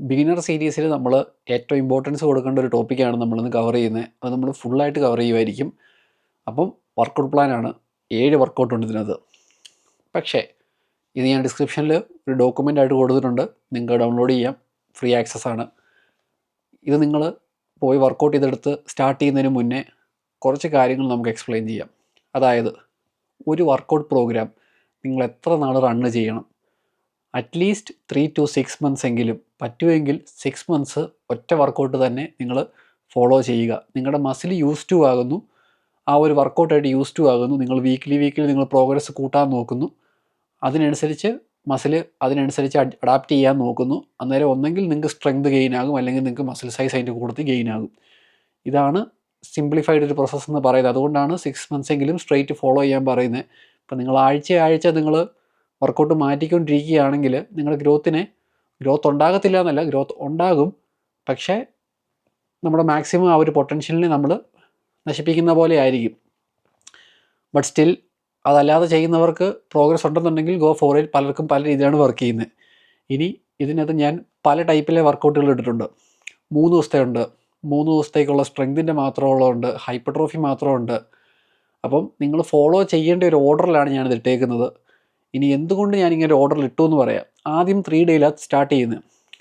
Beginner സീരീസിൽ നമ്മൾ ഏറ്റവും ഇമ്പോർട്ടൻസ് കൊടുക്കേണ്ട ഒരു ടോപ്പിക്കാണ് നമ്മളിന്ന് കവർ ചെയ്യുന്നത്. അത് നമ്മൾ ഫുള്ളായിട്ട് കവർ ചെയ്യുമായിരിക്കും. അപ്പം വർക്കൗട്ട് പ്ലാനാണ്. 7 വർക്കൗട്ട് ഉണ്ട് ഇതിനകത്ത്. പക്ഷേ ഇത് ഞാൻ ഡിസ്ക്രിപ്ഷനിൽ ഒരു ഡോക്യുമെൻ്റ് ആയിട്ട് കൊടുത്തിട്ടുണ്ട്. നിങ്ങൾക്ക് ഡൗൺലോഡ് ചെയ്യാം, ഫ്രീ ആക്സസ് ആണ്. ഇത് നിങ്ങൾ പോയി വർക്കൗട്ട് ചെയ്തെടുത്ത് സ്റ്റാർട്ട് ചെയ്യുന്നതിന് മുന്നേ കുറച്ച് കാര്യങ്ങൾ നമുക്ക് എക്സ്പ്ലെയിൻ ചെയ്യാം. അതായത് ഒരു വർക്കൗട്ട് പ്രോഗ്രാം നിങ്ങൾ എത്ര നാൾ റണ്ണ് ചെയ്യണം, അറ്റ്ലീസ്റ്റ് 3 to 6 months എങ്കിലും, പറ്റുമെങ്കിൽ 6 months ഒറ്റ വർക്കൗട്ട് തന്നെ നിങ്ങൾ ഫോളോ ചെയ്യുക. നിങ്ങളുടെ മസിൽ യൂസ് ടു ആകുന്നു, ആ ഒരു വർക്കൗട്ടായിട്ട് യൂസ് ടു ആകുന്നു. നിങ്ങൾ വീക്ക്ലി നിങ്ങൾ പ്രോഗ്രസ് കൂട്ടാൻ നോക്കുന്നു, അതിനനുസരിച്ച് മസിൽ അതിനനുസരിച്ച് അഡാപ്റ്റ് ചെയ്യാൻ നോക്കുന്നു. അന്നേരം ഒന്നെങ്കിൽ നിങ്ങൾക്ക് സ്ട്രെങ്ത് ഗെയിൻ ആകും, അല്ലെങ്കിൽ നിങ്ങൾക്ക് മസിൽ സൈസ് അതിൻ്റെ കൂട്ടത്തിൽ ഗെയിൻ ആകും. ഇതാണ് സിംപ്ലിഫൈഡ് ഒരു പ്രോസസ്സ് എന്ന് പറയുന്നത്. അതുകൊണ്ടാണ് 6 months എങ്കിലും സ്ട്രെയിറ്റ് ഫോളോ ചെയ്യാൻ പറയുന്നത്. ഇപ്പം നിങ്ങൾ ആഴ്ച നിങ്ങൾ വർക്കൗട്ട് മാറ്റിക്കൊണ്ടിരിക്കുകയാണെങ്കിൽ നിങ്ങളുടെ ഗ്രോത്ത് ഉണ്ടാകത്തില്ല എന്നല്ല, ഗ്രോത്ത് ഉണ്ടാകും. പക്ഷേ നമ്മുടെ മാക്സിമം ആ ഒരു പൊട്ടൻഷ്യലിനെ നമ്മൾ നശിപ്പിക്കുന്ന പോലെ ആയിരിക്കും. ബട്ട് സ്റ്റിൽ അതല്ലാതെ ചെയ്യുന്നവർക്ക് പ്രോഗ്രസ് ഉണ്ടെന്നുണ്ടെങ്കിൽ ഗോ ഫോർ ഇറ്റ്. പലർക്കും പല രീതിയിലാണ് വർക്ക് ചെയ്യുന്നത്. ഇനി ഇതിനകത്ത് ഞാൻ പല ടൈപ്പിലെ വർക്കൗട്ടുകൾ ഇട്ടിട്ടുണ്ട്. 3 ദിവസത്തെ ഉണ്ട്, 3 ദിവസത്തേക്കുള്ള സ്ട്രെങ്തിൻ്റെ മാത്രമുള്ളതുണ്ട്, ഹൈപ്പർട്രോഫി മാത്രമുണ്ട്. അപ്പം നിങ്ങൾ ഫോളോ ചെയ്യേണ്ട ഒരു ഓർഡറിലാണ് ഞാനിത് ഇട്ടേക്കുന്നത്. ഇനി എന്തുകൊണ്ട് ഞാനിങ്ങനെ ഒരു ഓർഡറിൽ ഇട്ടു എന്ന് പറയാം. ആദ്യം 3 ഡേയിലാണ് സ്റ്റാർട്ട് ചെയ്യുന്നത്.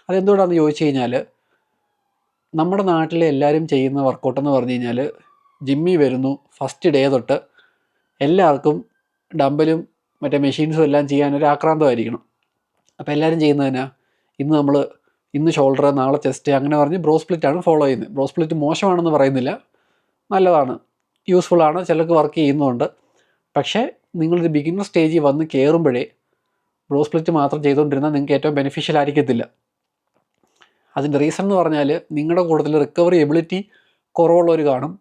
അതെന്തുകൊണ്ടാണെന്ന് ചോദിച്ചു കഴിഞ്ഞാൽ, നമ്മുടെ നാട്ടിലെ എല്ലാവരും ചെയ്യുന്ന വർക്കൗട്ടെന്ന് പറഞ്ഞു കഴിഞ്ഞാൽ, ജിമ്മിൽ വരുന്നു, ഫസ്റ്റ് ഡേ തൊട്ട് എല്ലാവർക്കും ഡമ്പലും മറ്റേ മെഷീൻസും എല്ലാം ചെയ്യാനൊരു ആക്രാന്തമായിരിക്കണം. അപ്പോൾ എല്ലാവരും ചെയ്യുന്നതിനാ ഇന്ന് ഷോൾഡർ, നാളെ ചെസ്റ്റ്, അങ്ങനെ പറഞ്ഞ് ബ്രോ സ്പ്ലിറ്റാണ് ഫോളോ ചെയ്യുന്നത്. ബ്രോ സ്പ്ലിറ്റ് മോശമാണെന്ന് പറയുന്നില്ല, നല്ലതാണ്, യൂസ്ഫുള്ളാണ്, ചിലർക്ക് വർക്ക് ചെയ്യുന്നുണ്ട്. പക്ഷേ നിങ്ങളൊരു ബിഗിനർ സ്റ്റേജിൽ വന്ന് കയറുമ്പോഴേ ബ്രോ സ്പ്ലിറ്റ് മാത്രം ചെയ്തുകൊണ്ടിരുന്നാൽ നിങ്ങൾക്ക് ഏറ്റവും ബെനിഫിഷ്യൽ ആയിരിക്കത്തില്ല. അതിൻ്റെ റീസൺ എന്ന് പറഞ്ഞാൽ, നിങ്ങളുടെ കൂട്ടത്തിൽ റിക്കവറി എബിലിറ്റി കുറവുള്ളവർ കാണും.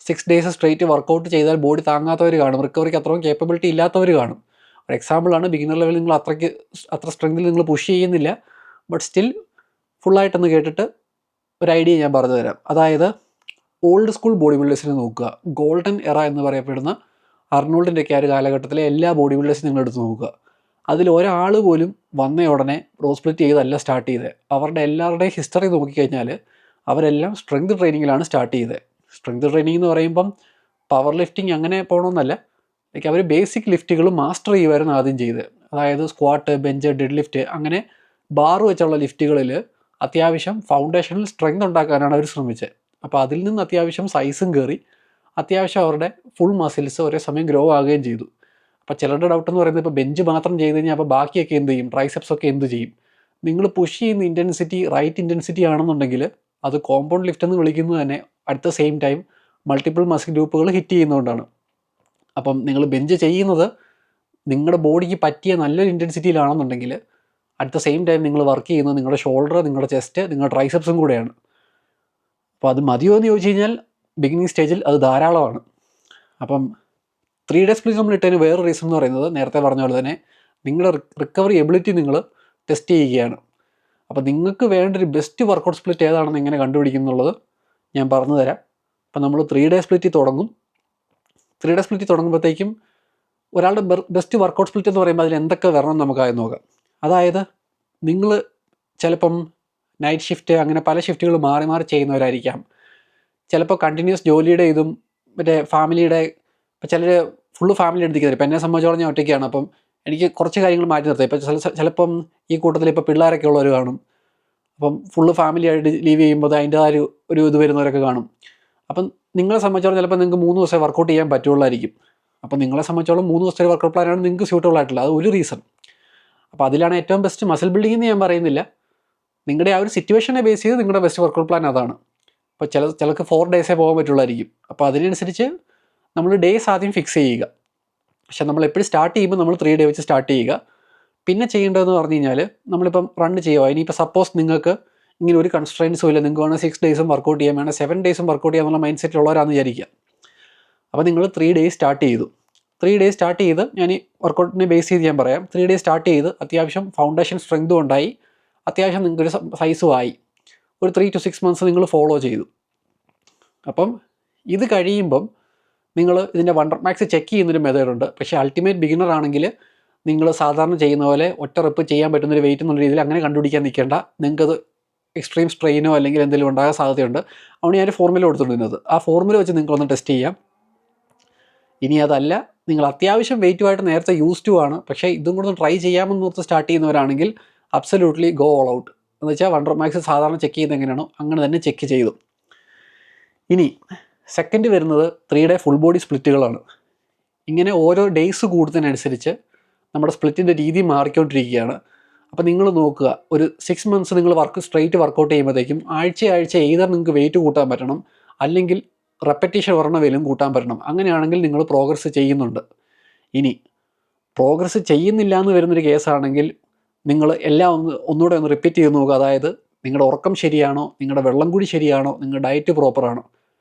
6 days സ്ട്രെയിറ്റ് വർക്കൗട്ട് ചെയ്താൽ ബോഡി താങ്ങാത്തവർ കാണും. റിക്കവറിക്ക് അത്രയും കേപ്പബിലിറ്റി ഇല്ലാത്തവർ കാണും. ഒരു എക്സാമ്പിളാണ്, ബിഗിനർ ലെവലിൽ നിങ്ങൾ അത്ര സ്ട്രെങ്തിൽ നിങ്ങൾ പുഷ് ചെയ്യുന്നില്ല, ബട്ട് സ്റ്റിൽ ഫുള്ളായിട്ടൊന്ന് കേട്ടിട്ട് ഒരു ഐഡിയ ഞാൻ പറഞ്ഞു തരാം. അതായത് ഓൾഡ് സ്കൂൾ ബോഡി ബിൽഡേഴ്സിനെ നോക്കുക. ഗോൾഡൻ എറ എന്ന് പറയപ്പെടുന്ന അർണോൾഡിൻ്റെയൊക്കെ ആ ഒരു കാലഘട്ടത്തിലെ എല്ലാ ബോഡി ബിൽഡേഴ്സിനും നിങ്ങൾ എടുത്ത് നോക്കുക. അതിൽ ഒരാൾ പോലും വന്ന ഉടനെ ബ്രോ സ്പ്ലിറ്റ് ചെയ്തല്ല സ്റ്റാർട്ട് ചെയ്തത്. അവരുടെ എല്ലാവരുടെയും ഹിസ്റ്ററി നോക്കിക്കഴിഞ്ഞാൽ അവരെല്ലാം സ്ട്രെങ്ത് ട്രെയിനിങ്ങിലാണ് സ്റ്റാർട്ട് ചെയ്തത്. സ്ട്രെങ്ത് ട്രെയിനിങ് എന്ന് പറയുമ്പം പവർ ലിഫ്റ്റിംഗ് അങ്ങനെ പോകണമെന്നല്ല, ലൈക്ക് അവർ ബേസിക് ലിഫ്റ്റുകൾ മാസ്റ്റർ ചെയ്യുമായിരുന്നു ആദ്യം ചെയ്തത്. അതായത് സ്ക്വാട്ട്, ബെഞ്ച്, ഡെഡ് ലിഫ്റ്റ്, അങ്ങനെ ബാർ വെച്ചുള്ള ലിഫ്റ്റുകളിൽ അത്യാവശ്യം ഫൗണ്ടേഷനിൽ സ്ട്രെങ്ത് ഉണ്ടാക്കാനാണ് അവർ ശ്രമിച്ചത്. അപ്പോൾ അതിൽ നിന്ന് അത്യാവശ്യം സൈസും കയറി, അത്യാവശ്യം അവരുടെ ഫുൾ മസിൽസ് ഒരേ സമയം ഗ്രോ ആകുകയും ചെയ്തു. അപ്പോൾ ചിലരുടെ ഡൗട്ട് എന്ന് പറയുന്നത്, ഇപ്പോൾ ബെഞ്ച് മാത്രം ചെയ്ത് കഴിഞ്ഞാൽ അപ്പോൾ ബാക്കിയൊക്കെ എന്ത് ചെയ്യും, ട്രൈസെപ്സ് ഒക്കെ എന്ത് ചെയ്യും? നിങ്ങൾ പുഷ് ചെയ്യുന്ന ഇൻറ്റൻസിറ്റി റൈറ്റ് ഇൻറ്റൻസിറ്റി ആണെന്നുണ്ടെങ്കിൽ അത് കോമ്പൗണ്ട് ലിഫ്റ്റ് എന്ന് വിളിക്കുന്നത് തന്നെ at the same time multiple muscle ഗ്രൂപ്പുകൾ ഹിറ്റ് ചെയ്യുന്നതുകൊണ്ടാണ്. അപ്പം നിങ്ങൾ ബെഞ്ച് ചെയ്യുന്നത് നിങ്ങളുടെ ബോഡിക്ക് പറ്റിയ നല്ലൊരു ഇൻറ്റൻസിറ്റിയിലാണെന്നുണ്ടെങ്കിൽ അറ്റ് ദ സെയിം ടൈം നിങ്ങൾ വർക്ക് ചെയ്യുന്നത് നിങ്ങളുടെ ഷോൾഡർ, നിങ്ങളുടെ ചെസ്റ്റ്, നിങ്ങളുടെ ട്രൈസെപ്സും കൂടെയാണ്. അപ്പോൾ അത് മതിയോ എന്ന് ചോദിച്ചു കഴിഞ്ഞാൽ ബിഗിനിങ് സ്റ്റേജിൽ അത് ധാരാളമാണ്. അപ്പം 3 days സ്പ്ലിറ്റ് നമ്മൾ ഇട്ടതിന് വേറെ റീസൺ എന്ന് പറയുന്നത്, നേരത്തെ പറഞ്ഞ പോലെ തന്നെ നിങ്ങളുടെ റിക്കവറി എബിലിറ്റി നിങ്ങൾ ടെസ്റ്റ് ചെയ്യുകയാണ്. അപ്പോൾ നിങ്ങൾക്ക് വേണ്ട ഒരു ബെസ്റ്റ് വർക്കൗട്ട് സ്പ്ലിറ്റ് ഏതാണെന്ന് എങ്ങനെ കണ്ടുപിടിക്കും എന്നുള്ളത് ഞാൻ പറഞ്ഞു തരാം. അപ്പോൾ നമ്മൾ 3 days സ്പ്ലിറ്റ് തുടങ്ങും. 3 days സ്പ്ലിറ്റ് തുടങ്ങുമ്പോഴത്തേക്കും ഒരാളുടെ ബെസ്റ്റ് വർക്കൗട്ട് സ്പ്ലിറ്റ് എന്ന് പറയുമ്പോൾ അതിൽ എന്തൊക്കെ വരണം നമുക്കായി നോക്കാം. അതായത് നിങ്ങൾ ചിലപ്പം നൈറ്റ് ഷിഫ്റ്റ്, അങ്ങനെ പല ഷിഫ്റ്റുകൾ മാറി മാറി ചെയ്യുന്നവരായിരിക്കാം. ചിലപ്പോൾ കണ്ടിന്യൂസ് ജോലിയുടെ ഇതും മറ്റേ ഫാമിലിയുടെ, ഇപ്പോൾ ചിലർ ഫുള്ള് ഫാമിലി എടുത്തിരിക്കുന്നത്. ഇപ്പം എന്നെ സംബന്ധിച്ചോളം ഞാൻ ഒറ്റയ്ക്കാണ്. അപ്പം എനിക്ക് കുറച്ച് കാര്യങ്ങൾ മാറ്റി നിർത്താം. ഇപ്പോൾ ചിലപ്പം ഈ കൂട്ടത്തിൽ ഇപ്പോൾ പിള്ളേരൊക്കെ ഉള്ളവർ കാണും. അപ്പം ഫുള്ള് ഫാമിലി ആയിട്ട് ലീവ് ചെയ്യുമ്പോൾ അതിൻ്റെതായ ഒരു ഇത് വരുന്നവരൊക്കെ കാണും. അപ്പം നിങ്ങളെ സംബന്ധിച്ചോളം ചിലപ്പോൾ നിങ്ങൾക്ക് 3 ദിവസമേ വർക്കൗട്ട് ചെയ്യാൻ പറ്റുള്ളായിരിക്കും. അപ്പം നിങ്ങളെ സംബന്ധിച്ചോളം 3 ദിവസത്തെ വർക്കൗട്ട് പ്ലാനാണ് നിങ്ങൾക്ക് സ്യൂട്ടബിൾ ആയിട്ടുള്ളത്. അത് ഒരു റീസൺ. അപ്പോൾ അതിലാണ് ഏറ്റവും ബെസ്റ്റ് മസിൽ ബിൽഡിംഗ് എന്ന് ഞാൻ പറയുന്നില്ല. നിങ്ങളുടെ ആ ഒരു സിറ്റുവേഷനെ ബേസ് ചെയ്ത് നിങ്ങളുടെ ബെസ്റ്റ് വർക്കൗട്ട് പ്ലാൻ അതാണ്. അപ്പോൾ ചിലർക്ക് 4 days പോകാൻ പറ്റുള്ളായിരിക്കും. അപ്പോൾ അതിനനുസരിച്ച് നമ്മൾ ഡേയ്സ് ആദ്യം ഫിക്സ് ചെയ്യുക. പക്ഷെ നമ്മൾ എപ്പോഴും സ്റ്റാർട്ട് ചെയ്യുമ്പോൾ നമ്മൾ 3 day വെച്ച് സ്റ്റാർട്ട് ചെയ്യുക. പിന്നെ ചെയ്യേണ്ടതെന്ന് പറഞ്ഞു കഴിഞ്ഞാൽ, നമ്മളിപ്പം റണ്ണ് ചെയ്യുക. ഇനിയിപ്പോൾ സപ്പോസ് നിങ്ങൾക്ക് ഇങ്ങനെ ഒരു കൺസ്ട്രെയിൻസും ഇല്ല, നിങ്ങൾക്ക് വേണമെങ്കിൽ 6 days വർക്കൗട്ട് ചെയ്യാൻ, വേണം 7 days വർക്കൗട്ട് ചെയ്യാന്നുള്ള മൈൻഡ് സെറ്റ് ഉള്ളവരാണെന്ന് വിചാരിക്കുക. അപ്പോൾ നിങ്ങൾ 3 days സ്റ്റാർട്ട് ചെയ്തു. 3 days സ്റ്റാർട്ട് ചെയ്ത് ഞാൻ ഈ വർക്കൗട്ടിനെ ബേസ് ചെയ്ത് ഞാൻ പറയാം. 3 days സ്റ്റാർട്ട് ചെയ്ത് അത്യാവശ്യം ഫൗണ്ടേഷൻ സ്ട്രെങ്തും ഉണ്ടായി, അത്യാവശ്യം നിങ്ങൾക്കൊരു സൈസും ആയി. ഒരു 3 to 6 months നിങ്ങൾ ഫോളോ ചെയ്തു. അപ്പം ഇത് കഴിയുമ്പം നിങ്ങൾ ഇതിൻ്റെ വണ്ടർ മാക്സ് ചെക്ക് ചെയ്യുന്നൊരു മെത്തേഡുണ്ട്. പക്ഷേ അൾട്ടിമേറ്റ് ബിഗിനർ ആണെങ്കിൽ നിങ്ങൾ സാധാരണ ചെയ്യുന്ന പോലെ ഒറ്റ റെപ്പ് ചെയ്യാൻ പറ്റുന്നൊരു വെയിറ്റ് എന്നുള്ള രീതിയിൽ അങ്ങനെ കണ്ടുപിടിക്കാൻ നിൽക്കേണ്ട. നിങ്ങൾക്കത് എക്സ്ട്രീം സ്ട്രെയിനോ അല്ലെങ്കിൽ എന്തെങ്കിലും ഉണ്ടാകാൻ സാധ്യതയുണ്ട്. അതുകൊണ്ട് ഞാൻ ഫോർമുല കൊടുത്തിട്ടുള്ളത്. ആ ഫോർമുല വെച്ച് നിങ്ങൾക്കൊന്ന് ടെസ്റ്റ് ചെയ്യാം. ഇനി അതല്ല, നിങ്ങൾ അത്യാവശ്യം വെയിറ്റുമായിട്ട് നേരത്തെ യൂസ് ടു ആണ്, പക്ഷേ ഇതും കൂടെ ഒന്ന് ട്രൈ ചെയ്യാമെന്ന് ഓർത്ത് സ്റ്റാർട്ട് ചെയ്യുന്നവരാണെങ്കിൽ അബ്സല്യൂട്ട്ലി ഗോ ഓൾ ഔട്ട്. എന്ന് വെച്ചാൽ വണ്ടർ മാക്സ് സാധാരണ ചെക്ക് ചെയ്യുന്നത് എങ്ങനെയാണോ അങ്ങനെ തന്നെ ചെക്ക് ചെയ്തു. ഇനി സെക്കൻഡ് വരുന്നത് 3 ഡേ ഫുൾ ബോഡി സ്പ്ലിറ്റുകളാണ്. ഇങ്ങനെ ഓരോ ഡേയ്സ് കൂടുന്നതിനനുസരിച്ച് നമ്മുടെ സ്പ്ലിറ്റിൻ്റെ രീതി മാറിക്കൊണ്ടിരിക്കുകയാണ്. അപ്പോൾ നിങ്ങൾ നോക്കുക, ഒരു 6 മന്ത്സ് നിങ്ങൾ സ്ട്രെയിറ്റ് വർക്കൗട്ട് ചെയ്യുമ്പോഴത്തേക്കും ആഴ്ച എയ്തർ നിങ്ങൾക്ക് വെയിറ്റ് കൂട്ടാൻ പറ്റണം, അല്ലെങ്കിൽ റെപ്പറ്റീഷൻ പറഞ്ഞ വിലയും കൂട്ടാൻ പറ്റണം. അങ്ങനെയാണെങ്കിൽ നിങ്ങൾ പ്രോഗ്രസ് ചെയ്യുന്നുണ്ട്. ഇനി പ്രോഗ്രസ് ചെയ്യുന്നില്ല എന്ന് വരുന്നൊരു കേസാണെങ്കിൽ നിങ്ങൾ എല്ലാം ഒന്നുകൂടെ ഒന്ന് റിപ്പീറ്റ് ചെയ്ത് നോക്കുക. അതായത് നിങ്ങളുടെ ഉറക്കം ശരിയാണോ, നിങ്ങളുടെ വെള്ളം കൂടി ശരിയാണോ, നിങ്ങളുടെ ഡയറ്റ് പ്രോപ്പറാണോ,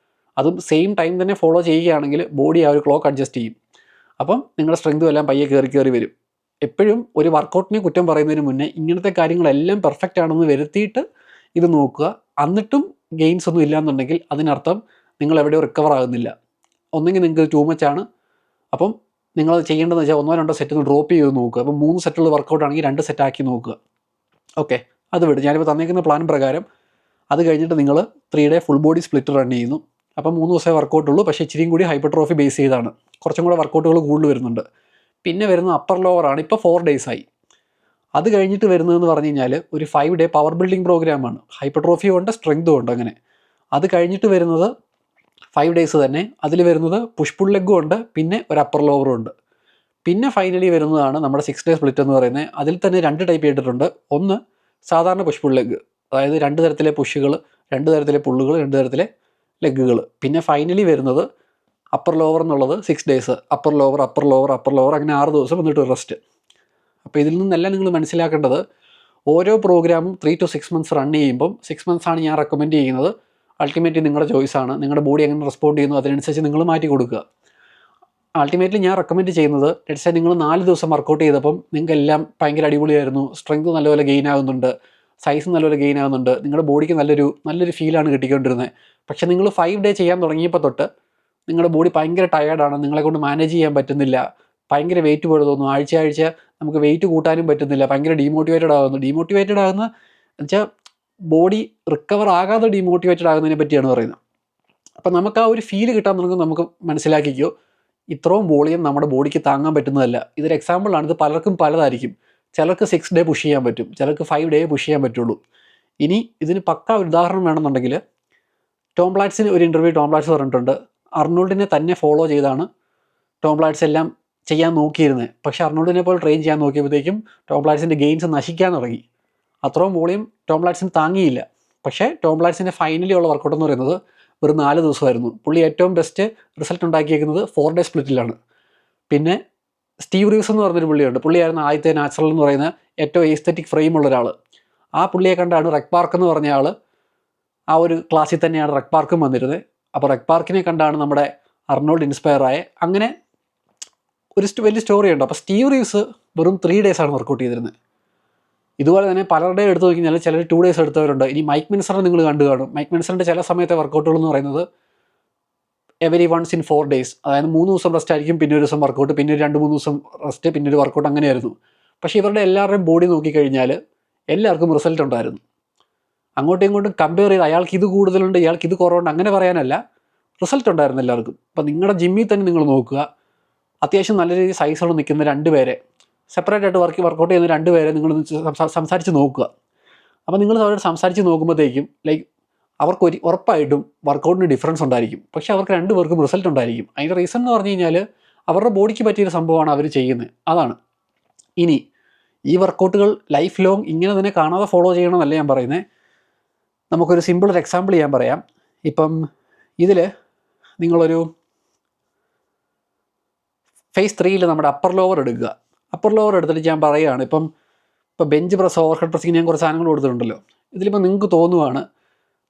അതും സെയിം ടൈം തന്നെ ഫോളോ ചെയ്യുകയാണെങ്കിൽ ബോഡി ആ ഒരു ക്ലോക്ക് അഡ്ജസ്റ്റ് ചെയ്യും. അപ്പം നിങ്ങളുടെ സ്ട്രെങ്തും എല്ലാം പയ്യെ കയറി വരും. എപ്പോഴും ഒരു വർക്കൗട്ടിനെ കുറ്റം പറയുന്നതിന് മുന്നേ ഇങ്ങനത്തെ കാര്യങ്ങളെല്ലാം പെർഫെക്റ്റ് ആണെന്ന് വരുത്തിയിട്ട് ഇത് നോക്കുക. എന്നിട്ടും ഗെയിൻസ് ഒന്നും ഇല്ലയെന്നുണ്ടെങ്കിൽ അതിനർത്ഥം നിങ്ങൾ എവിടെയോ റിക്കവർ ആകുന്നില്ല. ഒന്നെങ്കിൽ നിങ്ങൾക്ക് ടൂ മച്ച് ആണ്. അപ്പം നിങ്ങൾ ചെയ്യേണ്ടതെന്ന് വെച്ചാൽ 1-2 സെറ്റ് ഒന്ന് ഡ്രോപ്പ് ചെയ്ത് നോക്കുക. അപ്പം 3 സെറ്റുള്ള വർക്കൗട്ട് ആണെങ്കിൽ 2 സെറ്റാക്കി നോക്കുക. ഓക്കെ, അത് വിടും. ഞാനിപ്പോൾ തന്നേക്കുന്ന പ്ലാൻ പ്രകാരം അത് കഴിഞ്ഞിട്ട് നിങ്ങൾ 3 day full body split run ചെയ്യുന്നു. അപ്പം 3 ദിവസമേ വർക്കൗട്ടുള്ളൂ, പക്ഷേ ഇച്ചിരിയും കൂടി ഹൈപ്പർട്രോഫി ബേസ് ചെയ്താണ്. കുറച്ചും കൂടെ വർക്കൗട്ടുകൾ കൂടുതൽ വരുന്നുണ്ട്. പിന്നെ വരുന്ന അപ്പർ ലോവറാണ്. ഇപ്പോൾ 4 ഡേയ്സായി. അത് കഴിഞ്ഞിട്ട് വരുന്നതെന്ന് പറഞ്ഞു കഴിഞ്ഞാൽ ഒരു 5 ഡേ പവർ ബിൽഡിംഗ് പ്രോഗ്രാമാണ്. ഹൈപ്പർട്രോഫിയും ഉണ്ട്, സ്ട്രെങ്തും ഉണ്ട്. അങ്ങനെ അത് കഴിഞ്ഞിട്ട് വരുന്നത് 5 ഡേയ്സ് തന്നെ. അതിൽ വരുന്നത് പുഷ് പുൾ ലെഗും ഉണ്ട്, പിന്നെ ഒരു അപ്പർ ലോവറും ഉണ്ട്. പിന്നെ ഫൈനലി വരുന്നതാണ് നമ്മുടെ 6 ഡേ സ്പ്ലിറ്റ് എന്ന് പറയുന്നത്. അതിൽ തന്നെ 2 ടൈപ്പ് ചെയ്തിട്ടുണ്ട്. ഒന്ന് സാധാരണ പുഷ് പുൾ ലെഗ്, അതായത് 2 തരത്തിലെ പുഷുകൾ, 2 തരത്തിലെ പുള്ളുകൾ, 2 തരത്തിലെ ലെഗുകൾ. പിന്നെ ഫൈനലി വരുന്നത് അപ്പർ ലോവർ എന്നുള്ളത് 6 ഡേയ്സ്, അപ്പർ ലോവർ അങ്ങനെ 6 ദിവസം എന്നിട്ട് റെസ്റ്റ്. അപ്പോൾ ഇതിൽ നിന്നെല്ലാം നിങ്ങൾ മനസ്സിലാക്കേണ്ടത്, ഓരോ പ്രോഗ്രാമും 3 to 6 മന്ത്സ് റൺ ചെയ്യുമ്പം 6 മന്ത്സ് ആണ് ഞാൻ റെക്കമെൻഡ് ചെയ്യുന്നത്. അൾട്ടിമേറ്റ്ലി നിങ്ങളുടെ ചോയ്സാണ്. നിങ്ങളുടെ ബോഡി എങ്ങനെ റെസ്പോണ്ട് ചെയ്യുന്നു അതിനനുസരിച്ച് നിങ്ങൾ മാറ്റി കൊടുക്കുക. അൾട്ടിമേറ്റ്ലി ഞാൻ റെക്കമെൻഡ് ചെയ്യുന്നത്, ലെറ്റ്സ് നിങ്ങൾ 4 ദിവസം വർക്കൗട്ട് ചെയ്തപ്പം നിങ്ങൾക്ക് എല്ലാം ഭയങ്കര അടിപൊളിയായിരുന്നു, സ്ട്രെങ്ത് നല്ലപോലെ ഗെയിൻ ആകുന്നുണ്ട്, സൈസ് നല്ലപോലെ ഗെയിൻ ആകുന്നുണ്ട്, നിങ്ങളുടെ ബോഡിക്ക് നല്ലൊരു ഫീലാണ് കിട്ടിക്കൊണ്ടിരുന്നത്. പക്ഷേ നിങ്ങൾ 5 ഡേ ചെയ്യാൻ തുടങ്ങിയപ്പോൾ തൊട്ട് നിങ്ങളുടെ ബോഡി ഭയങ്കര ടയേർഡാണ്, നിങ്ങളെ കൊണ്ട് മാനേജ് ചെയ്യാൻ പറ്റുന്നില്ല, ഭയങ്കര വെയിറ്റ് പോലെ തോന്നുന്നു, ആഴ്ച നമുക്ക് വെയിറ്റ് കൂട്ടാനും പറ്റുന്നില്ല, ഭയങ്കര ഡീമോട്ടിവേറ്റഡ് ആകുന്ന എന്നുവെച്ചാൽ ബോഡി റിക്കവർ ആകാതെ ഡീമോട്ടിവേറ്റഡ് ആകുന്നതിനെ പറ്റിയാണ് പറയുന്നത്. അപ്പം നമുക്ക് ആ ഒരു ഫീല് കിട്ടാൻ തുടങ്ങുമ്പോൾ നമുക്ക് മനസ്സിലാക്കിക്കോ, ഇത്രയും വോളിയം നമ്മുടെ ബോഡിക്ക് താങ്ങാൻ പറ്റുന്നതല്ല. ഇതൊരു എക്സാമ്പിളാണ്. ഇത് പലർക്കും പലതായിരിക്കും. ചിലർക്ക് 6 ഡേ പുഷ് ചെയ്യാൻ പറ്റും, ചിലർക്ക് 5 ഡേ പുഷ് ചെയ്യാൻ പറ്റുള്ളൂ. ഇനി ഇതിന് പക്കാ ഒരു ഉദാഹരണം വേണമെന്നുണ്ടെങ്കിൽ, ടോം ബ്ലാറ്റ്സിന് ഒരു ഇൻ്റർവ്യൂ ടോം ബ്ലാറ്റ്സ് പറഞ്ഞിട്ടുണ്ട്. അർണോൾഡിനെ തന്നെ ഫോളോ ചെയ്താണ് ടോം ബ്ലാറ്റ്സ് എല്ലാം ചെയ്യാൻ നോക്കിയിരുന്നത്. പക്ഷേ അർണോൾഡിനെ പോലെ ട്രെയിൻ ചെയ്യാൻ നോക്കിയപ്പോഴത്തേക്കും ടോം ബ്ലാറ്റ്സിൻ്റെ ഗെയിൻസ് നശിക്കാൻ തുടങ്ങി. അത്രയും വോളിയം ടോം ബ്ലാറ്റ്സിന് താങ്ങിയില്ല. പക്ഷേ ടോം ബ്ലാറ്റ്സിൻ്റെ ഫൈനലി ഉള്ള വർക്കൗട്ട് എന്ന് പറയുന്നത് വെറും 4 ദിവസമായിരുന്നു. പുള്ളി ഏറ്റവും ബെസ്റ്റ് റിസൾട്ട് ഉണ്ടാക്കിയേക്കുന്നത് 4 ഡേ സ്പ്ലിറ്റിലാണ്. പിന്നെ സ്റ്റീവ് റീവ്സ് എന്ന് പറഞ്ഞൊരു പുള്ളിയുണ്ട്. പുള്ളിയായിരുന്നു ആദ്യത്തെ നാച്ചുറൽ എന്ന് പറയുന്ന ഏറ്റവും എസ്തെറ്റിക് ഫ്രെയിം ഉള്ള ഒരാൾ. ആ പുള്ളിയെ കണ്ടാണ് റെക് പാർക്ക് എന്ന് പറഞ്ഞ ആൾ, ആ ഒരു ക്ലാസ്സിൽ തന്നെയാണ് റെക് പാർക്കും വന്നിരുന്നത്. അപ്പോൾ റെക് പാർക്കിനെ കണ്ടാണ് നമ്മുടെ അർണോൾഡ് ഇൻസ്പയർ ആയത്. അങ്ങനെ ഒരു വലിയ സ്റ്റോറിയുണ്ട്. അപ്പോൾ സ്റ്റീവ് റീവ്സ് വെറും 3 ഡേയ്സാണ് വർക്കൗട്ട് ചെയ്തിരുന്നത്. ഇതുപോലെ തന്നെ പലരുടെ എടുത്ത് നോക്കി കഴിഞ്ഞാൽ ചിലർ 2 ഡേയ്സ് എടുത്തവരുണ്ട്. ഇനി മൈക്ക് മെൻസറിനെ നിങ്ങൾ കണ്ടു കാണും. മൈക്ക് മെൻസറിൻ്റെ ചില സമയത്തെ വർക്കൗട്ടുകൾ എന്ന് പറയുന്നത് എവരി വൺസ് ഇൻ 4 ഡേയ്സ്, അതായത് 3 ദിവസം റെസ്റ്റ് ആയിരിക്കും, പിന്നെ ഒരു ദിവസം വർക്കൗട്ട്, പിന്നെ ഒരു 2-3 ദിവസം റെസ്റ്റ്, പിന്നെ ഒരു വർക്കൗട്ട്, അങ്ങനെയായിരുന്നു. പക്ഷേ ഇവരുടെ എല്ലാവരുടെയും ബോഡി നോക്കിക്കഴിഞ്ഞാൽ എല്ലാവർക്കും റിസൾട്ട് ഉണ്ടായിരുന്നു. അങ്ങോട്ടും ഇങ്ങോട്ടും കമ്പയർ ചെയ്ത് അയാൾക്ക് ഇത് കൂടുതലുണ്ട്, ഇയാൾക്ക് ഇത് കുറവുണ്ട് അങ്ങനെ പറയാനല്ല, റിസൾട്ട് ഉണ്ടായിരുന്നു എല്ലാവർക്കും. അപ്പോൾ നിങ്ങളുടെ ജിമ്മിൽ തന്നെ നിങ്ങൾ നോക്കുക, അത്യാവശ്യം നല്ല രീതിയിൽ സൈസുള്ള നിൽക്കുന്ന 2 പേരെ, സെപ്പറേറ്റ് ആയിട്ട് വർക്കൗട്ട് ചെയ്യുന്ന 2 പേരെ നിങ്ങൾ സംസാരിച്ച് നോക്കുക. അപ്പോൾ നിങ്ങൾ അവരോട് സംസാരിച്ച് നോക്കുമ്പോഴത്തേക്കും അവർക്ക് ഉറപ്പായിട്ടും വർക്കൗട്ടിന് ഡിഫറൻസ് ഉണ്ടായിരിക്കും. പക്ഷേ അവർക്ക് 2 പേർക്കും റിസൾട്ട് ഉണ്ടായിരിക്കും. അതിൻ്റെ റീസൺ എന്ന് പറഞ്ഞു കഴിഞ്ഞാൽ അവരുടെ ബോഡിക്ക് പറ്റിയൊരു സംഭവമാണ് അവർ ചെയ്യുന്നത്, അതാണ്. ഇനി ഈ വർക്കൗട്ടുകൾ ലൈഫ് ലോങ് ഇങ്ങനെ തന്നെ കാണാതെ ഫോളോ ചെയ്യണമെന്നല്ല ഞാൻ പറയുന്നത്. നമുക്കൊരു സിമ്പിൾ ഒരു എക്സാമ്പിൾ ഞാൻ പറയാം. ഇപ്പം ഇതിൽ നിങ്ങളൊരു ഫേസ് 3 നമ്മുടെ അപ്പർ ലോവർ എടുക്കുക. അപ്പർ ലോവർ എടുത്തിട്ട് ഞാൻ പറയുകയാണ്, ഇപ്പോൾ bench press, over head pressing ഞാൻ കുറച്ച് സാധനങ്ങൾ കൊടുത്തിട്ടുണ്ടല്ലോ. ഇതിലിപ്പോൾ നിങ്ങൾക്ക് തോന്നുവാണ്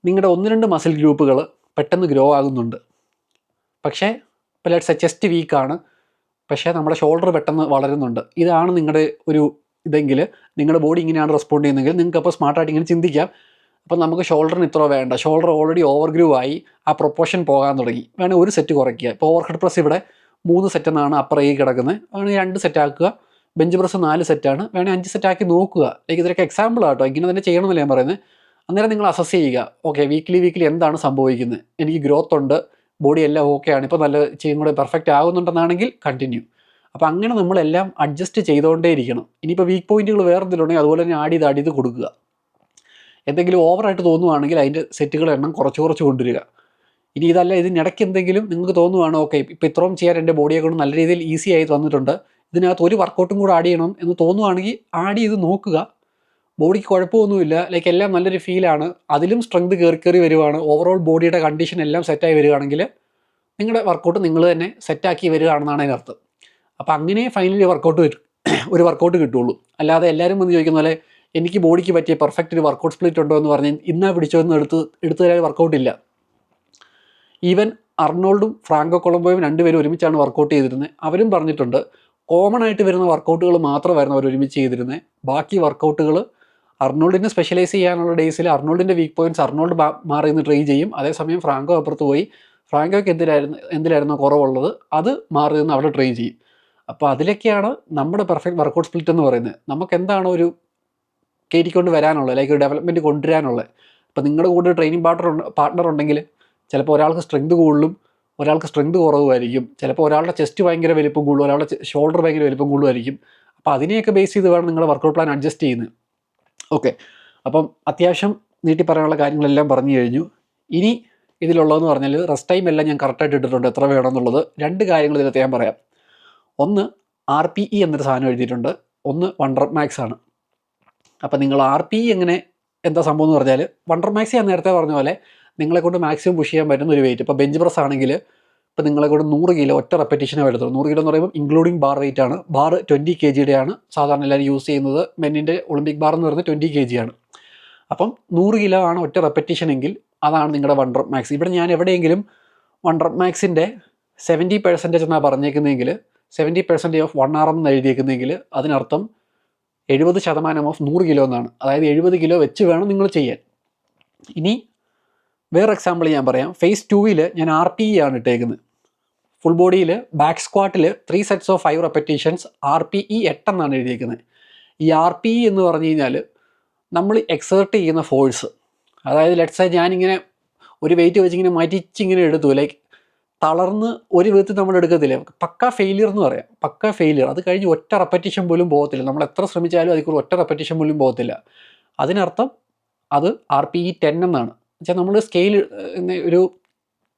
നിങ്ങളുടെ 1-2 മസിൽ ഗ്രൂപ്പുകൾ പെട്ടെന്ന് ഗ്രോ ആകുന്നുണ്ട്. പക്ഷേ ഇപ്പോൾ ലെറ്റ്സ് ചെസ്റ്റ് വീക്കാണ്, പക്ഷേ നമ്മുടെ ഷോൾഡർ പെട്ടെന്ന് വളരുന്നുണ്ട്. ഇതാണ് നിങ്ങളുടെ ഒരു ഇതെങ്കിൽ, നിങ്ങളുടെ ബോഡി ഇങ്ങനെയാണ് റെസ്പോണ്ട് ചെയ്യുന്നതെങ്കിൽ നിങ്ങൾക്ക് അപ്പോൾ സ്മാർട്ടായിട്ട് ഇങ്ങനെ ചിന്തിക്കാം. അപ്പോൾ നമുക്ക് ഷോൾഡറിന് ഇത്ര വേണ്ട, ഷോൾഡർ ഓൾറെഡി ഓവർ ഗ്രൂ ആയി, ആ പ്രൊപ്പോർഷൻ പോകാൻ തുടങ്ങി, വേണമെങ്കിൽ ഒരു സെറ്റ് കുറയ്ക്കുക. ഇപ്പോൾ ഓവർ ഹെഡ് പ്രസ് ഇവിടെ 3 സെറ്റ് എന്നാണ് അപ്പർ കൈ കിടക്കുന്നത്, വേണമെങ്കിൽ 2 സെറ്റ് ആക്കുക. ബെഞ്ച് പ്രസ് 4 സെറ്റാണ്, വേണമെങ്കിൽ 5 സെറ്റാക്കി നോക്കുക. ഇതൊക്കെ എക്സാമ്പിൾ ആട്ടോ, ഇങ്ങനെ തന്നെ ചെയ്യണമെന്നല്ല ഞാൻ പറയുന്നത്. അന്നേരം നിങ്ങൾ അസസ് ചെയ്യുക, ഓക്കെ വീക്ക്ലി എന്താണ് സംഭവിക്കുന്നത്, എനിക്ക് ഗ്രോത്ത് ഉണ്ട്, ബോഡി എല്ലാം ഓക്കെയാണ്, ഇപ്പോൾ നല്ല ചെയ്യും കൂടെ പെർഫെക്റ്റ് ആകുന്നുണ്ടെന്നാണെങ്കിൽ കണ്ടിന്യൂ. അപ്പോൾ അങ്ങനെ നമ്മളെല്ലാം അഡ്ജസ്റ്റ് ചെയ്തുകൊണ്ടേ ഇരിക്കണം. ഇനിയിപ്പോൾ വീക്ക് പോയിന്റുകൾ വേറെ എന്തെങ്കിലും ഉണ്ടെങ്കിൽ അതുപോലെ തന്നെ ആഡ് ചെയ്ത് കൊടുക്കുക. എന്തെങ്കിലും ഓവറായിട്ട് തോന്നുവാണെങ്കിൽ അതിൻ്റെ സെറ്റുകളുടെ എണ്ണം കുറച്ച് കൊണ്ടുവരിക. ഇനി ഇതല്ല, ഇതിനിടയ്ക്ക് എന്തെങ്കിലും നിങ്ങൾക്ക് തോന്നുവാണ്, ഓക്കെ ഇപ്പോൾ ഇത്രയും ചെയ്യാൻ എൻ്റെ ബോഡിയെ കൊണ്ട് നല്ല രീതിയിൽ ഈസി ആയി വന്നിട്ടുണ്ട്, ഇതിനകത്ത് ഒരു വർക്കൗട്ടും കൂടെ ആഡ് ചെയ്യണം എന്ന് തോന്നുവാണെങ്കിൽ ആഡ് ചെയ്ത് നോക്കുക. ബോഡിക്ക് കുഴപ്പമൊന്നുമില്ല, ലൈക്ക് എല്ലാം നല്ലൊരു ഫീലാണ്, അതിലും സ്ട്രെങ്ത് കയറി വരുവാണ്, ഓവറോൾ ബോഡിയുടെ കണ്ടീഷൻ എല്ലാം സെറ്റായി വരികയാണെങ്കിൽ നിങ്ങളുടെ വർക്കൗട്ട് നിങ്ങൾ തന്നെ സെറ്റാക്കി വരികയാണെന്നാണ് അതിനർത്ഥം. അപ്പോൾ അങ്ങനെ ഫൈനലി ഒരു വർക്കൗട്ട് കിട്ടുള്ളൂ. അല്ലാതെ എല്ലാവരും വന്ന് ചോദിക്കുന്ന പോലെ എനിക്ക് ബോഡിക്ക് പറ്റിയ പെർഫെക്റ്റ് ഒരു വർക്കൗട്ട് സ്പ്ലിറ്റ് ഉണ്ടോ എന്ന് പറഞ്ഞ് ഇന്നാ പിടിച്ചോന്ന് എടുത്തു തരാൻ വർക്കൗട്ടില്ല. ഈവൻ അർണോൾഡും ഫ്രാങ്കോ കൊളംബോയും രണ്ടുപേരും ഒരുമിച്ചാണ് വർക്കൗട്ട് ചെയ്തിരുന്നത്. അവരും പറഞ്ഞിട്ടുണ്ട് കോമൺ ആയിട്ട് വരുന്ന വർക്കൗട്ടുകൾ മാത്രമായിരുന്നു അവർ ഒരുമിച്ച് ചെയ്തിരുന്നത്. ബാക്കി വർക്കൗട്ടുകൾ അർണോൾഡിനെ സ്പെഷ്യലൈസ് ചെയ്യാനുള്ള ഡേയ്സിൽ അർണോൾഡിൻ്റെ വീക്ക് പോയിൻറ്റ്സ് അർണോൾഡ് മാറി നിന്ന് ട്രൈ ചെയ്യും. അതേസമയം ഫ്രാങ്കോ അപ്പുറത്ത് പോയി ഫ്രാങ്കോയ്ക്ക് എന്തിലായിരുന്നോ കുറവുള്ളത് അത് മാറി നിന്ന് അവിടെ ട്രൈ ചെയ്യും. അപ്പോൾ അതിലൊക്കെയാണ് നമ്മുടെ പെർഫെക്റ്റ് വർക്കൗട്ട് സ്പ്ലിറ്റ് എന്ന് പറയുന്നത്. നമുക്ക് എന്താണോ ഒരു കയറ്റിക്കൊണ്ട് വരാനുള്ളത്, ലൈക്ക് ഒരു ഡെവലപ്മെൻറ്റ് കൊണ്ടുവരാനുള്ളത്. ഇപ്പോൾ നിങ്ങളുടെ കൂടെ ട്രെയിനിങ് പാർട്ട്ണർ ഉണ്ടെങ്കിൽ ചിലപ്പോൾ ഒരാൾക്ക് സ്ട്രെങ്ത് കൂടുതലും ഒരാൾക്ക് സ്ട്രെങ്ത് കുറവുമായിരിക്കും. ചിലപ്പോൾ ഒരാളുടെ ചെസ്റ്റ് ഭയങ്കര വലിപ്പം കൂടുതലും ഒരാളുടെ ഷോൾഡർ ഭയങ്കര വലിപ്പം കൂടുതലുമായിരിക്കും. അപ്പോൾ അതിനെയൊക്കെ ബേസ് ചെയ്ത് വേണം നിങ്ങളുടെ വർക്കൗട്ട് പ്ലാൻ അഡ്ജസ്റ്റ് ചെയ്യുന്നത്. ഓക്കെ, അപ്പം അത്യാവശ്യം നീട്ടി പറയാനുള്ള കാര്യങ്ങളെല്ലാം പറഞ്ഞു കഴിഞ്ഞു. ഇനി ഇതിലുള്ളതെന്ന് പറഞ്ഞാൽ റെസ്റ്റ് ടൈം എല്ലാം ഞാൻ കറക്റ്റായിട്ട് ഇട്ടിട്ടുണ്ട്, എത്ര വേണമെന്നുള്ളത്. 2 കാര്യങ്ങൾ ഇതിനകത്ത് ഞാൻ പറയാം. ഒന്ന് RPE എന്നൊരു സാധനം എഴുതിയിട്ടുണ്ട്, ഒന്ന് വണ്ടർ മാക്സ് ആണ്. അപ്പം നിങ്ങൾ RPE എങ്ങനെ എന്താ സംഭവം എന്ന് പറഞ്ഞാൽ, വണ്ടർ മാക്സ് ഞാൻ നേരത്തെ പറഞ്ഞ പോലെ നിങ്ങളെക്കൊണ്ട് മാക്സിമം പുഷ് ചെയ്യാൻ പറ്റുന്ന ഒരു വെയിറ്റ്. ഇപ്പോൾ ബെഞ്ച് പ്രസ് ആണെങ്കിൽ ഇപ്പോൾ നിങ്ങളെക്കൊണ്ട് 100 കിലോ ഒറ്റ റെപ്പറ്റീഷനെ വരത്തുള്ളൂ. 100 കിലോ എന്ന് പറയുമ്പോൾ ഇൻക്ലൂഡിങ് ബാർ വെയിറ്റ് ആണ്. ബാർ 20 kg ആണ് സാധാരണ എല്ലാവരും യൂസ് ചെയ്യുന്നത്. മെന്നിൻ്റെ ഒളിമ്പിക് ബാർ എന്ന് പറയുന്നത് 20 kg ആണ്. അപ്പം 100 കിലോ ആണ് ഒറ്റ റെപ്പറ്റീഷൻ എങ്കിൽ അതാണ് നിങ്ങളുടെ വണ്ടർ മാക്സ്. ഇവിടെ ഞാൻ എവിടെയെങ്കിലും വണ്ടർ മാക്സിൻ്റെ 70% എന്നാണ് പറഞ്ഞേക്കുന്നതെങ്കിൽ 70% ഓഫ് 1 RM എന്ന് എഴുതിയേക്കുന്നതെങ്കിൽ അതിനർത്ഥം 70% ഓഫ് 100 കിലോ എന്നാണ്. അതായത് 70 കിലോ വെച്ച് വേണം നിങ്ങൾ ചെയ്യാൻ. ഇനി വേറെ എക്സാമ്പിൾ ഞാൻ പറയാം. ഫേസ് 2 ഞാൻ RPE ആണ് ഇട്ടേക്കുന്നത്. ഫുൾ ബോഡിയിൽ back സ്ക്വാട്ടിൽ 3 sets of 5 repetitions RPE 8 എന്നാണ് എഴുതിയേക്കുന്നത്. ഈ RPE എന്ന് പറഞ്ഞു കഴിഞ്ഞാൽ നമ്മൾ എക്സേർട്ട് ചെയ്യുന്ന ഫോഴ്സ്. അതായത് ലെറ്റ്സ് ഞാനിങ്ങനെ ഒരു വെയിറ്റ് വെച്ചിങ്ങനെ മാറ്റിച്ചിങ്ങനെ എടുത്തു, ലൈക്ക് തളർന്ന് ഒരു വിധത്തിൽ നമ്മൾ എടുക്കത്തില്ല, പക്ക ഫെയിലിയർ എന്ന് പറയാം. പക്ക ഫെയിലിയർ. അത് കഴിഞ്ഞ് ഒറ്റ റെപ്പറ്റീഷൻ പോലും പോകത്തില്ല. നമ്മൾ എത്ര ശ്രമിച്ചാലും അതിൽ ഒറ്റ റെപ്പറ്റീഷൻ പോലും പോകത്തില്ല. അതിനർത്ഥം അത് RPE 10 എന്നാണ്. വെച്ചാൽ നമ്മൾ സ്കെയിൽ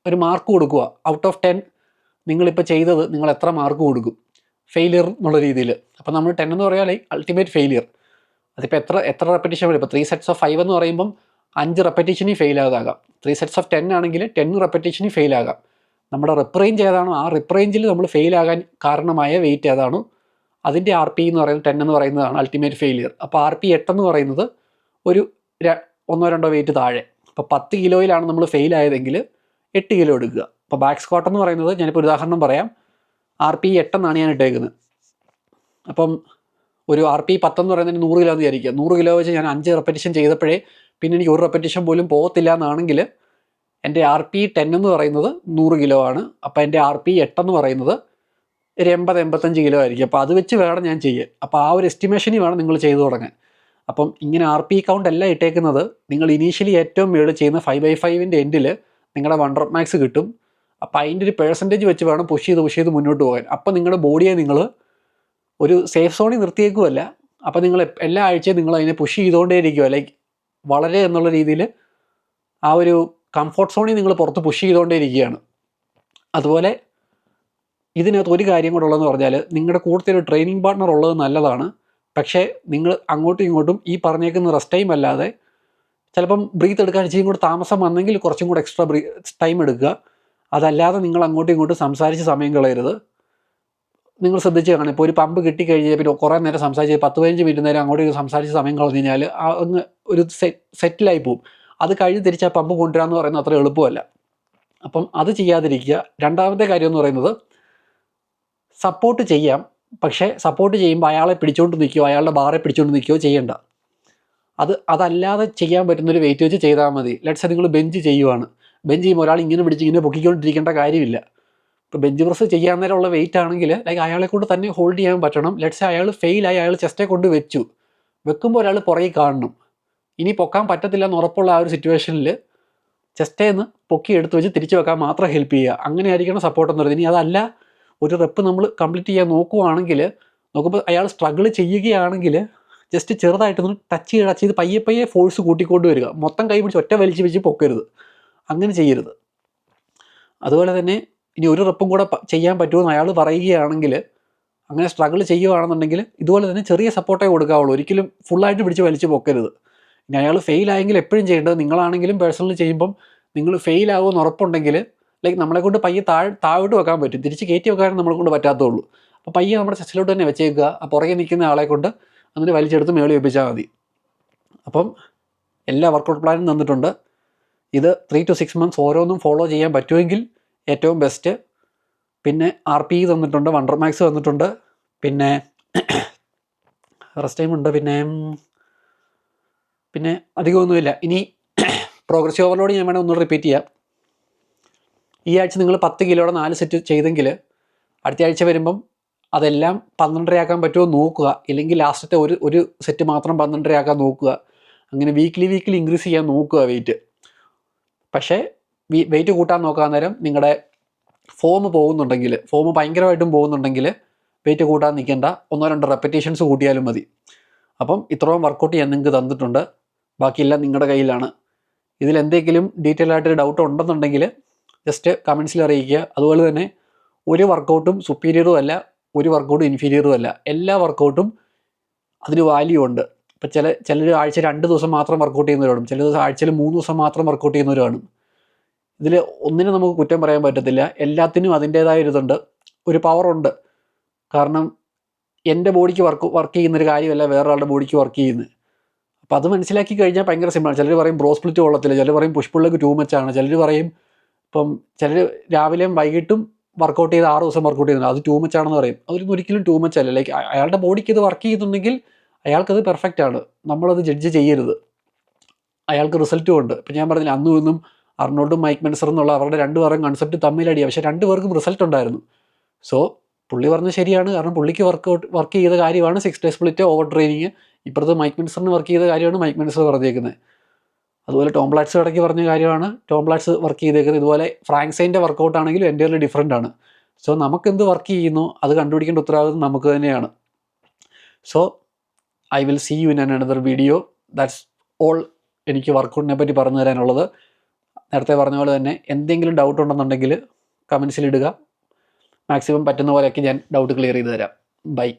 ഒരു മാർക്ക് കൊടുക്കുക. ഔട്ട് ഓഫ് 10 നിങ്ങളിപ്പോൾ ചെയ്തത് നിങ്ങൾ എത്ര മാർക്ക് കൊടുക്കും ഫെയിലിയർ എന്നുള്ള രീതിയിൽ. അപ്പോൾ നമ്മൾ 10 എന്ന് പറയാൻ അൾട്ടിമേറ്റ് ഫെയിലിയർ. അതിപ്പോൾ എത്ര റെപ്പറ്റീഷൻ വരും. ഇപ്പോൾ 3 sets of 5 എന്ന് പറയുമ്പം 5 റെപ്പറ്റീഷനിൽ ഫെയിൽ ആകാം. 3 sets of 10 ആണെങ്കിൽ 10 റെപ്പറ്റീഷനിൽ ഫെയിൽ ആകാം. നമ്മുടെ റെപ്പ് ഏതാണോ ആ റെപ്പ് റേഞ്ചിൽ നമ്മൾ ഫെയിൽ ആകാൻ കാരണമായ വെയിറ്റ് ഏതാണോ അതിൻ്റെ RPE എന്ന് പറയുന്നത് 10 എന്ന് പറയുന്നതാണ് അൾട്ടിമേറ്റ് ഫെയിലിയർ. അപ്പോൾ RPE 8 എന്ന് പറയുന്നത് ഒരു 1-2 വെയിറ്റ് താഴെ. ഇപ്പോൾ 10 കിലോയിലാണ് നമ്മൾ ഫെയിൽ ആയതെങ്കിൽ 8 കിലോ എടുക്കുക. അപ്പോൾ ബാക്ക് സ്ക്വാട്ട് എന്ന് പറയുന്നത് ഞാനിപ്പോൾ ഒരു ഉദാഹരണം പറയാം, RPE 8 എന്നാണ് ഞാൻ ഇട്ടേക്കുന്നത്. അപ്പം ഒരു RPE 10 എന്ന് പറയുന്നതിന് 100 കിലോ എന്ന് വിചാരിക്കുക. 100 കിലോ വെച്ച് ഞാൻ 5 റെപ്പറ്റീഷൻ ചെയ്തപ്പോഴേ പിന്നെ എനിക്ക് ഒരു റെപ്പറ്റീഷൻ പോലും പോകത്തില്ല എന്നാണെങ്കിൽ എൻ്റെ RPE 10 എന്ന് പറയുന്നത് 100 കിലോ ആണ്. അപ്പോൾ എൻ്റെ RPE 8 എന്ന് പറയുന്നത് ഒരു 80-85 കിലോ ആയിരിക്കും. അപ്പോൾ അത് വെച്ച് വേണം ഞാൻ ചെയ്യാൻ. അപ്പോൾ ആ ഒരു എസ്റ്റിമേഷനിൽ വേണം നിങ്ങൾ ചെയ്തു തുടങ്ങാൻ. അപ്പം ഇങ്ങനെ RPE കൗണ്ട് എല്ലാം ഇട്ടേക്കുന്നത് നിങ്ങൾ ഇനീഷ്യലി ഏറ്റവും മുകളിൽ ചെയ്യുന്ന 5x5ൻ്റെ എൻഡിൽ നിങ്ങളുടെ വണ്ടർ മാക്സ് കിട്ടും. അപ്പോൾ അതിൻ്റെ ഒരു പെർസെൻറ്റേജ് വെച്ച് വേണം പുഷ് ചെയ്ത് മുന്നോട്ട് പോകാൻ. അപ്പോൾ നിങ്ങളുടെ ബോഡിയെ നിങ്ങൾ ഒരു സേഫ് സോണിൽ നിർത്തിയേക്കുമല്ല. അപ്പോൾ നിങ്ങൾ എല്ലാ ആഴ്ചയും നിങ്ങൾ അതിനെ പുഷ് ചെയ്തുകൊണ്ടേ ഇരിക്കുക. ലൈക്ക് വളരെ എന്നുള്ള രീതിയിൽ ആ ഒരു കംഫോർട്ട് സോണിൽ നിങ്ങൾ പുറത്ത് പുഷ് ചെയ്തുകൊണ്ടേ ഇരിക്കുകയാണ്. അതുപോലെ ഇതിനകത്ത് ഒരു കാര്യം കൂടെ ഉള്ളതെന്ന് പറഞ്ഞാൽ നിങ്ങളുടെ കൂടുതൽ ഒരു ട്രെയിനിങ് പാർട്ട്ണർ ഉള്ളത് നല്ലതാണ്. പക്ഷേ നിങ്ങൾ അങ്ങോട്ടും ഇങ്ങോട്ടും ഈ പറഞ്ഞേക്കുന്ന റെസ്റ്റ് ടൈം അല്ലാതെ ചിലപ്പം ബ്രീത്ത് എടുക്കാൻ ഇച്ചിരി കൂടെ താമസം വന്നെങ്കിൽ കുറച്ചും കൂടെ എക്സ്ട്രാ ടൈം എടുക്കുക. അതല്ലാതെ നിങ്ങൾ അങ്ങോട്ടും ഇങ്ങോട്ടും സംസാരിച്ച് സമയം കളയരുത്. നിങ്ങൾ ശ്രദ്ധിച്ച് കാണാം, ഇപ്പോൾ ഒരു പമ്പ് കിട്ടിക്കഴിഞ്ഞാൽ പിന്നെ കുറേ നേരം സംസാരിച്ച് 10-15 മിനിറ്റ് നേരം അങ്ങോട്ടും സംസാരിച്ച് സമയം കളഞ്ഞു കഴിഞ്ഞാൽ അങ്ങ് ഒരു സെറ്റിലായി പോവും. അത് കഴിഞ്ഞ് തിരിച്ച് ആ പമ്പ് കൊണ്ടുവരാമെന്ന് പറയുന്നത് അത്ര എളുപ്പമല്ല. അപ്പം അത് ചെയ്യാതിരിക്കുക. രണ്ടാമത്തെ കാര്യം എന്ന് പറയുന്നത് സപ്പോർട്ട് ചെയ്യാം, പക്ഷേ സപ്പോർട്ട് ചെയ്യുമ്പോൾ അയാളെ പിടിച്ചുകൊണ്ട് നിൽക്കുകയോ അയാളുടെ ബാറെ പിടിച്ചുകൊണ്ട് നിൽക്കുകയോ ചെയ്യേണ്ട. അതല്ലാതെ ചെയ്യാൻ പറ്റുന്നൊരു വെയിറ്റ് വെച്ച് ചെയ്താൽ മതി. ലെറ്റ്സ് നിങ്ങൾ ബെഞ്ച് ചെയ്യുവാണ്, ബെഞ്ച് ചെയ്യുമ്പോൾ ഒരാൾ ഇങ്ങനെ പിടിച്ച് ഇങ്ങനെ പൊക്കിക്കൊണ്ടിരിക്കേണ്ട കാര്യമില്ല. ഇപ്പോൾ ബെഞ്ച് പ്രസ് ചെയ്യാൻ നേരമുള്ള വെയിറ്റ് ആണെങ്കിൽ ലൈക്ക് അയാളെ കൊണ്ട് തന്നെ ഹോൾഡ് ചെയ്യാൻ പറ്റണം. ലെറ്റ്സ് അയാൾ ഫെയിലായി, അയാൾ ചെസ്റ്റെ കൊണ്ട് വെക്കുമ്പോൾ ഒരാൾ പുറകെ കാണണം. ഇനി പൊക്കാൻ പറ്റത്തില്ല എന്ന് ഉറപ്പുള്ള ആ ഒരു സിറ്റുവേഷനിൽ ചെസ്റ്റേന്ന് പൊക്കി എടുത്ത് വെച്ച് തിരിച്ചു വെക്കാൻ മാത്രം ഹെൽപ്പ് ചെയ്യുക. അങ്ങനെ ആയിരിക്കണം സപ്പോർട്ട് എന്ന് പറയുന്നത്. ഇനി അതല്ല, ഒരു റെപ്പ് നമ്മൾ കംപ്ലീറ്റ് ചെയ്യാൻ നോക്കുമ്പോൾ അയാൾ സ്ട്രഗിൾ ചെയ്യുകയാണെങ്കിൽ ജസ്റ്റ് ചെറുതായിട്ടൊന്ന് ടച്ച് ചെയ്ത് പയ്യെ ഫോഴ്സ് കൂട്ടിക്കൊണ്ട് വരിക. മൊത്തം കൈ പിടിച്ച് ഒറ്റ വലിച്ച് വെച്ച് പൊക്കരുത്, അങ്ങനെ ചെയ്യരുത്. അതുപോലെ തന്നെ ഇനി ഒരു റെപ്പും കൂടെ ചെയ്യാൻ പറ്റുമെന്ന് അയാൾ പറയുകയാണെങ്കിൽ, അങ്ങനെ സ്ട്രഗിൾ ചെയ്യുകയാണെന്നുണ്ടെങ്കിൽ ഇതുപോലെ തന്നെ ചെറിയ സപ്പോർട്ടേ കൊടുക്കാവുള്ളൂ. ഒരിക്കലും ഫുള്ളായിട്ട് പിടിച്ച് വലിച്ച് പൊക്കരുത്. ഇനി അയാൾ ഫെയിലായെങ്കിൽ എപ്പോഴും ചെയ്യേണ്ടത്, നിങ്ങളാണെങ്കിലും പേഴ്സണലി ചെയ്യുമ്പം നിങ്ങൾ ഫെയിലാകുമെന്ന് ഉറപ്പുണ്ടെങ്കിൽ ലൈക്ക് നമ്മളെ കൊണ്ട് പയ്യെ താഴോട്ട് വെക്കാൻ പറ്റും, തിരിച്ച് കയറ്റി വെക്കാനും നമ്മളെ കൊണ്ട് പറ്റാത്തുള്ളൂ. അപ്പോൾ പയ്യെ നമ്മുടെ ചെസ്റ്റിലോട്ട് തന്നെ വെച്ചേക്കുക. ആ പുറകെ നിൽക്കുന്ന ആളെ കൊണ്ട് എന്നിട്ട് വലിച്ചെടുത്ത് മേളിൽ വെപ്പിച്ചാൽ മതി. അപ്പം എല്ലാ വർക്കൗട്ട് പ്ലാനും തന്നിട്ടുണ്ട്. ഇത് 3 to 6 months ഓരോന്നും ഫോളോ ചെയ്യാൻ പറ്റുമെങ്കിൽ ഏറ്റവും ബെസ്റ്റ്. പിന്നെ RPE തന്നിട്ടുണ്ട്, വണ്ടർ മാക്സ് തന്നിട്ടുണ്ട്, പിന്നെ റെസ്റ്റ് ടൈം ഉണ്ട്, പിന്നെ അധികമൊന്നുമില്ല. ഇനി പ്രോഗ്രസീവ് ഓവർലോഡ് ഞാൻ വേണമെങ്കിൽ ഒന്നുകൂടെ റിപ്പീറ്റ് ചെയ്യാം. ഈ ആഴ്ച നിങ്ങൾ 10 കിലോയുടെ 4 സെറ്റ് ചെയ്തെങ്കിൽ അടുത്ത ആഴ്ച വരുമ്പം അതെല്ലാം 12.5 ആക്കാൻ പറ്റുമോ നോക്കുക. ഇല്ലെങ്കിൽ ലാസ്റ്റത്തെ ഒരു സെറ്റ് മാത്രം 12.5 ആക്കാൻ നോക്കുക. അങ്ങനെ വീക്ക്ലി ഇൻക്രീസ് ചെയ്യാൻ നോക്കുക വെയിറ്റ്. പക്ഷേ വെയിറ്റ് കൂട്ടാൻ നോക്കാൻ നേരം നിങ്ങളുടെ ഫോം ഭയങ്കരമായിട്ടും പോകുന്നുണ്ടെങ്കിൽ വെയിറ്റ് കൂട്ടാൻ നിൽക്കേണ്ട, 1-2 റെപ്പറ്റീഷൻസ് കൂട്ടിയാലും മതി. അപ്പം ഇത്രയും വർക്കൗട്ട് ഞാൻ നിങ്ങൾക്ക് തന്നിട്ടുണ്ട്, ബാക്കിയെല്ലാം നിങ്ങളുടെ കയ്യിലാണ്. ഇതിലെന്തെങ്കിലും ഡീറ്റെയിൽ ആയിട്ടൊരു ഡൗട്ട് ഉണ്ടെന്നുണ്ടെങ്കിൽ ജസ്റ്റ് കമൻസിൽ അറിയിക്കുക. അതുപോലെ തന്നെ ഒരു വർക്കൗട്ടും സുപ്പീരിയറും അല്ല, ഒരു വർക്കൗട്ടും ഇൻഫീരിയറും അല്ല. എല്ലാ വർക്കൗട്ടും അതിന് വാല്യൂ ഉണ്ട്. ഇപ്പം ചിലർ ആഴ്ച 2 ദിവസം മാത്രം വർക്കൗട്ട് ചെയ്യുന്നവരാണ്, ചില ദിവസം ആഴ്ചയിൽ 3 ദിവസം മാത്രം വർക്കൗട്ട് ചെയ്യുന്നവരാണ്. ഇതിൽ ഒന്നിനും നമുക്ക് കുറ്റം പറയാൻ പറ്റത്തില്ല. എല്ലാത്തിനും അതിൻ്റേതായ ഇതുണ്ട്, ഒരു പവറുണ്ട്. കാരണം എൻ്റെ ബോഡിക്ക് വർക്ക് ചെയ്യുന്നൊരു കാര്യമല്ല വേറൊരാളുടെ ബോഡിക്ക് വർക്ക് ചെയ്യുന്നത്. അപ്പോൾ അത് മനസ്സിലാക്കി കഴിഞ്ഞാൽ ഭയങ്കര സിമ്പിളാണ്. ചിലർ പറയും ബ്രോ സ്പ്ലിറ്റ് കൊള്ളത്തില്ല, ചിലർ പറയും പുഷ് പുൾ ലെഗ് ടൂ മച്ചാണ്, ചിലർ പറയും ചിലർ രാവിലെയും വൈകിട്ടും വർക്കൗട്ട് ചെയ്ത് 6 ദിവസം വർക്കൗട്ട് ചെയ്യുന്നത് അത് ടൂ മച്ചാണെന്ന് പറയും. അതൊന്നും ഒരിക്കലും ടൂ മച്ച് അല്ല. ലൈക്ക് അയാളുടെ ബോഡിക്ക് ഇത് വർക്ക് ചെയ്യുന്നുണ്ടെങ്കിൽ അയാൾക്കത് പെർഫെക്റ്റ് ആണ്. നമ്മളത് ജഡ്ജ് ചെയ്യരുത്. അയാൾക്ക് റിസൾട്ടും ഉണ്ട്. ഇപ്പം ഞാൻ പറഞ്ഞില്ല, അന്നും ഇന്നും അർണോൾഡും മൈക്ക് മെൻസർ എന്നുള്ള അവരുടെ 2 പേരും കൺസെപ്റ്റ് തമ്മിലടിയാണ്, പക്ഷേ 2 പേർക്കും റിസൾട്ട് ഉണ്ടായിരുന്നു. സോ പുള്ളി പറഞ്ഞത് ശരിയാണ്. കാരണം പുള്ളിക്ക് വർക്ക് ചെയ്ത കാര്യമാണ് 6 ഡേ സ്പ്ലിറ്റ്, ഓവർ ട്രെയിനിങ്. ഇപ്പുറത്ത് മൈക്ക് മെൻസറിന് വർക്ക് ചെയ്ത കാര്യമാണ് മൈക്ക് മെൻസർ പറഞ്ഞേക്കുന്നത്. അതുപോലെ ടോം ബ്ലാറ്റ്സ് ഇടയ്ക്ക് പറഞ്ഞ കാര്യമാണ് ടോം ബ്ലാറ്റ്സ് വർക്ക് ചെയ്തേക്കുന്നത്. ഇതുപോലെ ഫ്രാങ്ക്സൈൻ്റെ വർക്കൗട്ട് ആണെങ്കിലും എൻ്റയർലി ഡിഫറൻ്റ് ആണ്. സോ നമുക്കെന്ത് വർക്ക് ചെയ്യുന്നു അത് കണ്ടുപിടിക്കേണ്ട ഉത്തരവാദിത്വം നമുക്ക് തന്നെയാണ്. So I will see you in another video. That's all എനിക്ക് വർക്കൗട്ടിനെ പറ്റി പറഞ്ഞു തരാനുള്ളത്. നേരത്തെ പറഞ്ഞ പോലെ തന്നെ എന്തെങ്കിലും ഡൗട്ട് ഉണ്ടെന്നുണ്ടെങ്കിൽ കമൻസിലിടുക. മാക്സിമം പറ്റുന്ന പോലെയൊക്കെ ഞാൻ ഡൗട്ട് ക്ലിയർ ചെയ്ത് തരാം. ബൈ.